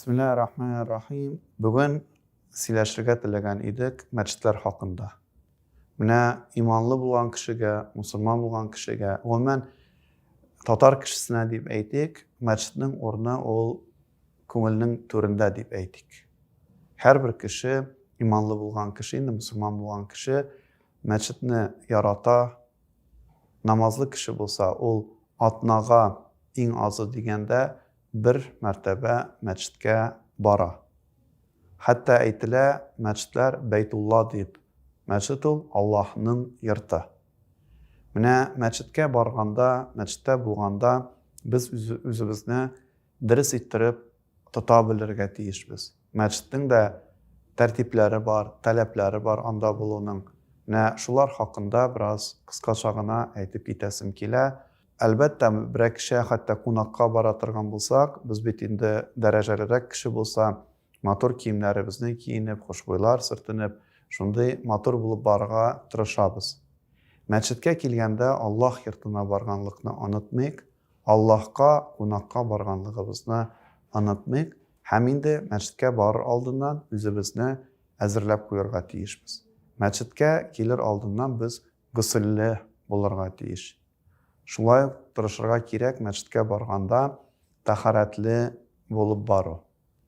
Bismillahirrahmanirrahim. Bugun сөйләшергә теләгән идек мәчетләр хакында. Менә иманлы булган кешегә, мусульман булган кешегә, гомумән татар кешесенә дип әйтик, мәчетнең орны ул күңелнең түрендә дип әйтик. Һәрбер кеше, иманлы булган кеше, инде мусульман булган кеше мәчетне ярата. Намазлы кеше булса, ул атнага иң азы дигәндә bir мәртәбә мәчеткә бара. Хәтта әйтелә, мәчетләр Бәйтулла дип. Мәчет ул Аллаһның йорты. Менә мәчеткә барганда, мәчеттә булганда, без үзебезне дөрес иттереп тота белергә тиешбез. Мәчеттең дә тәртипләре бар, таләпләре бар анда булуның. Менә шулар хакында бераз кыскача гына әйтеп китәсем килә. Әлбәттә, берәр кеше хәтта кунакка бара торган булсак, без бит инде дәрәҗәлерәк кеше булса, матур киемнәребезне киенеп, хушбуйлар сөртенеп, шундый матур булып барырга тырышабыз. Мәчеткә килгәндә Аллаһ йортына барганлыкны онытмыйк, Аллаһка кунакка барганлыгыбызны онытмыйк, һәм инде мәчеткә барыр алдыннан үзебезне әзерләп куярга тиешбез. Мәчеткә килер алдыннан без гөселле булырга тиеш. Шулай тырышырга кирәк мәчеткә барганда тәһарәтле булып бару.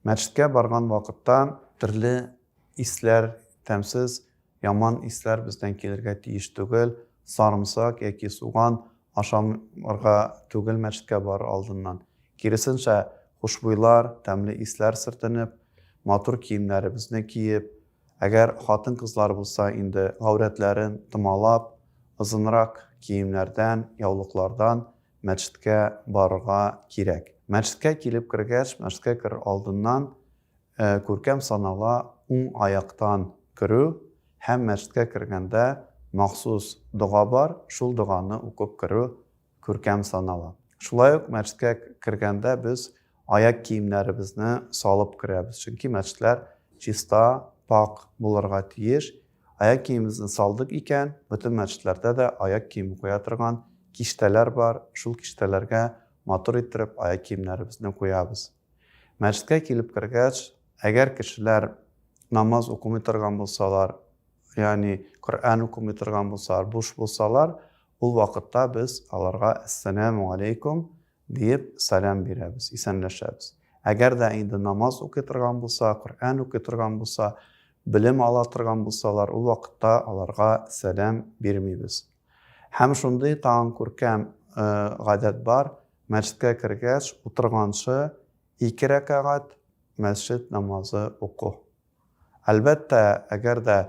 Мәчеткә барган вакытта төрле исләр, тәмсез, яман исләр бездән килергә тиеш түгел, сарымсак яки суган ашамырга түгел мәчеткә барыр алдыннан. Киресенчә, хушбуйлар, тәмле исләр сөртенеп, матур киемнәребезне киеп, әгәр хатын-кызлар булса, инде гаврәтләрен томалап, озынрак киемнәрдән, яулыклардан мәчеткә барырга кирәк. Мәчеткә килеп кергәч, мәчеткә керер алдыннан күркәм санала уң аяктан керү һәм мәчеткә кергәндә махсус дуга бар, шул дуганы укып керү күркәм санала. Шулай ук мәчеткә кергәндә без аяк киемнәребезне салып керәбез, чөнки мәчетләр чиста, пак булырга тиеш. Аяк киемебезне салдык икән, бөтен мәчетләрдә дә аяк киеме куя торган киштәләр бар. Шул киштәләргә матур иттереп аяк киемнәребезне куябыз. Мәчеткә килеп кергәч, әгәр кешеләр намаз укымый торган булсалар, ягъни Коръән укымый торган булсалар, буш булсалар, ул вакытта без аларга «Әссәламу алейкум» дип сәлам бирәбез, исәнләшәбез. Әгәр дә инде намаз укый торган булса, Коръән укый торган булса, белем ала торган булсалар, ул вакытта аларга сәлам бирмибез. Һәм шундый тагын күркәм гадәт бар, мәчеткә кергәч, утырганчы 2 рәкъәгать мәчет намазы уку. Әлбәттә, әгәр дә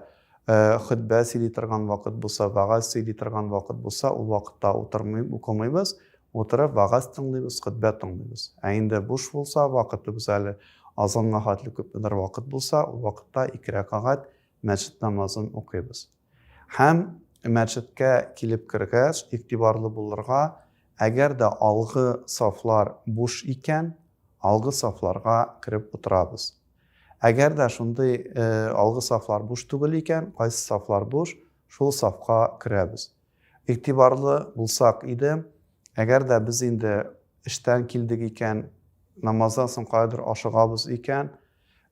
хутбә сөйли торган вакыт булса, вагаз сөйли торган вакыт булса, ул вакытта укымыйбыз, утырып вагаз тыңлыйбыз, хутбә тыңлыйбыз. Ә инде буш булса, вакытыбыз әле азанга хәтле күпмедер вакыт булса, ул вакытта 2 рәкъәгать мәчет намазын укыйбыз. Һәм мәчеткә килеп кергәч, игътибарлы булырга, әгәр дә алгы сафлар буш икән, алгы сафларга кирип утырабыз. Әгәр дә шундый алгы сафлар буш түгел икән, кайсы сафлар буш, шул сафка кирәбез. Игътибарлы булсак иде, әгәр дә без инде эштән килдек икән, намаздан соң кайдыр ашыгабыз икән,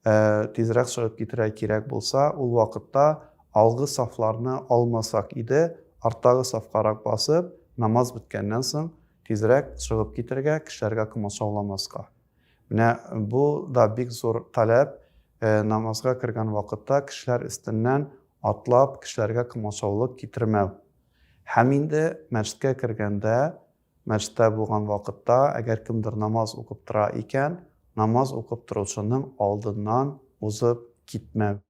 тизрәк чыгып китәргә кирәк булса, ул вакытта алгы сафларны алмасак иде, арттагы сафкарак басып, намаз беткәннән соң тизрәк чыгып китәргә, кешеләргә комачауламаска. Менә бу да бик зур таләп, намазга кергән вакытта кешеләр өстеннән атлап, кешеләргә комачаулык китермәү. Һәм инде мәчеткә кергәндә, мәчеттә булган вакытта, әгәр кемдер намаз укып тора икән, намаз укып торучының алдыннан узып китмәү.